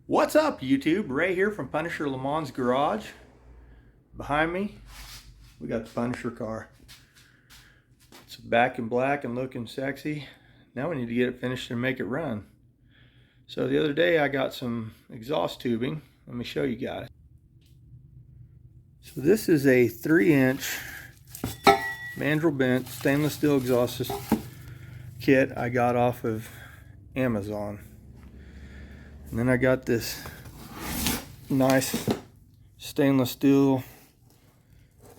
What's up, YouTube? Ray here from Pontiac Lemans Garage. Behind me, we got the Punisher car. It's back in black and looking sexy. Now we need to get it finished and make it run. So the other day I got some exhaust tubing. Let me show you guys. So this is a 3-inch mandrel bent stainless steel exhaust kit I got off of Amazon. And then I got this nice stainless steel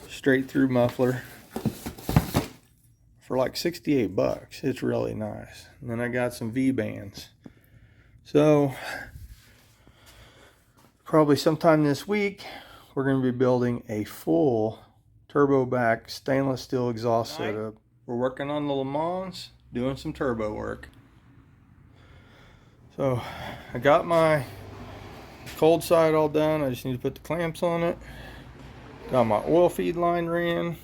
straight through muffler for like 68 bucks. It's really nice. And then I got some V-bands. So probably sometime this week we're going to be building a full turbo back stainless steel exhaust setup. We're working on the Lemans, doing some turbo work. So I got my cold side all done. I just need to put the clamps on it. Got my oil feed line ran.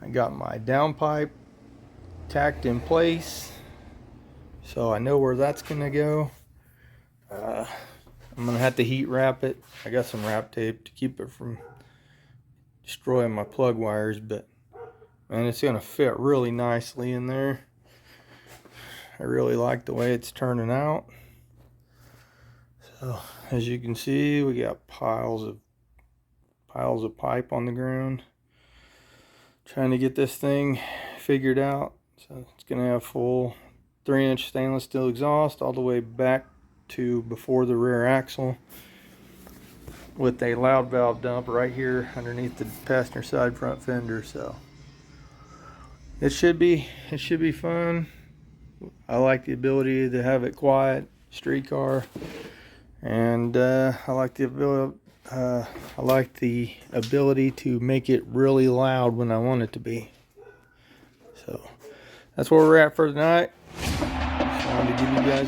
I got my downpipe tacked in place, so I know where that's gonna go. I'm gonna have to heat wrap it. I got some wrap tape to keep it from destroying my plug wires, but man, it's gonna fit really nicely in there. I really like the way it's turning out. So as you can see, we got piles of pipe on the ground. Trying to get this thing figured out. So it's gonna have full 3-inch stainless steel exhaust all the way back to before the rear axle, with a loud valve dump right here underneath the passenger side front fender. So it should be fun. I like the ability to have it quiet, street car, and I like the ability to make it really loud when I want it to be. So that's where we're at for tonight. Just wanted to give you guys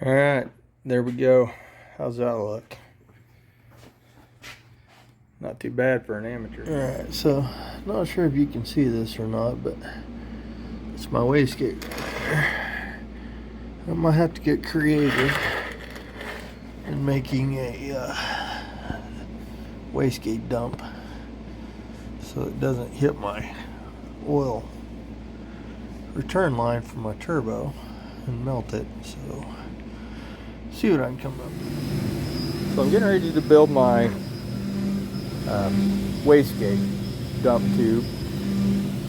Alright, there we go. How's that look? Not too bad for an amateur. Alright, so not sure if you can see this or not, but it's my wastegate. I might have to get creative in making a wastegate dump so it doesn't hit my oil return line for my turbo and melt it. So see what I can come up with. So I'm getting ready to build my wastegate dump tube,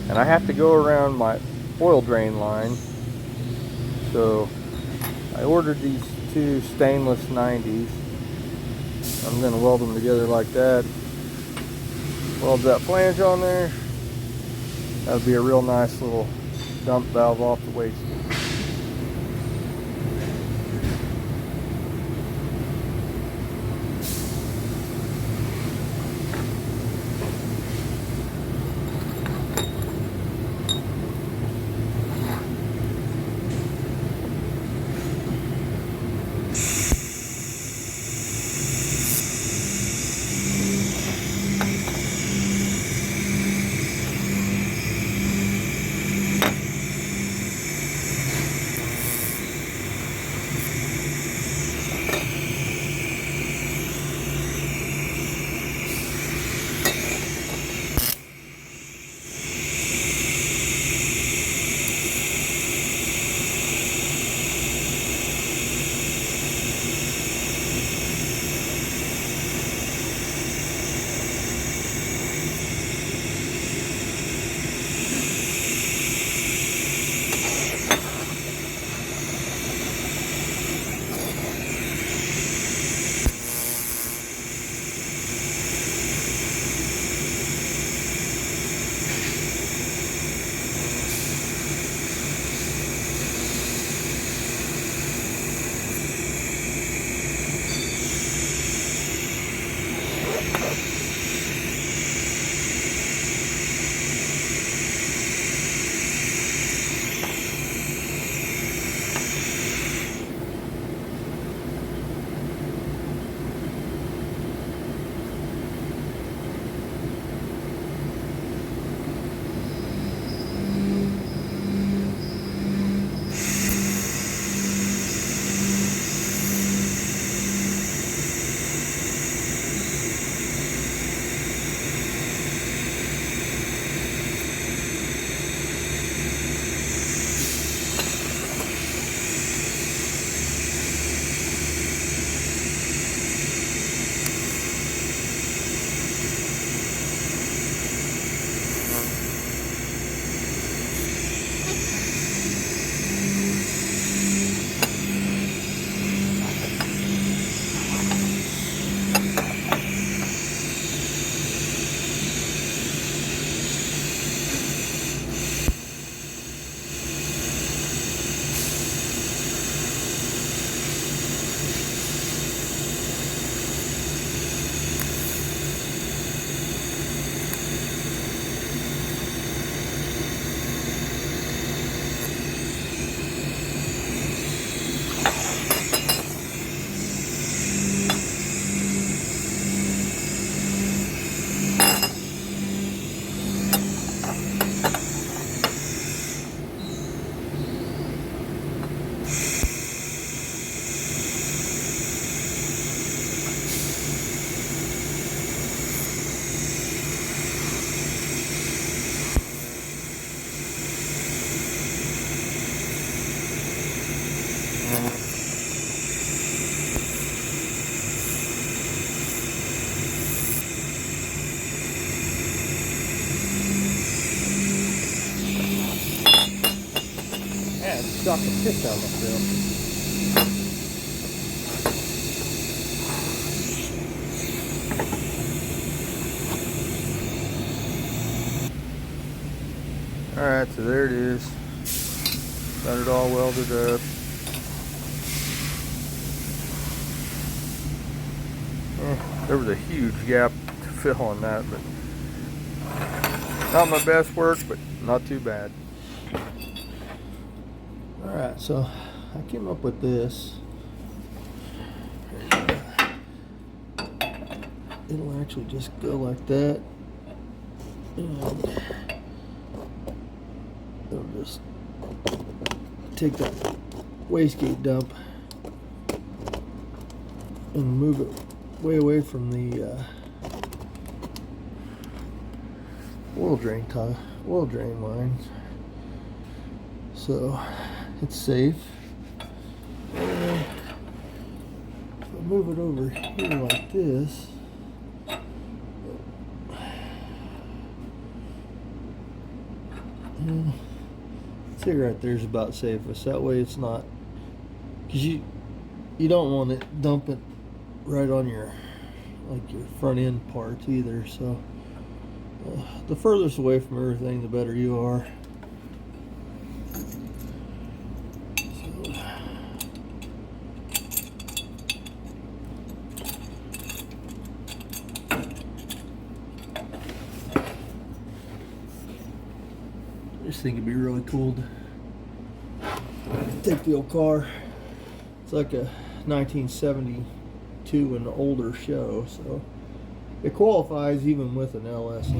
and I have to go around my oil drain line. So I ordered these two stainless 90s. I'm going to weld them together like that. Weld that flange on there. That'll be a real nice little dump valve off the wastegate. dropped the piss out of myself. Alright, so there it is. Got it all welded up. There was a huge gap to fill on that, but not my best work, but not too bad. Alright, so I came up with this. It'll actually just go like that. And it'll just take that wastegate dump and move it way away from the oil drain lines, so it's safe. And if I move it over here like this, see right there's about safest. That way it's not, because you don't want it dumping right on your front end parts either. So the furthest away from everything, the better you are. So, this thing could be really cool to take the old car. It's like a 1972 and older show, so it qualifies even with an LS.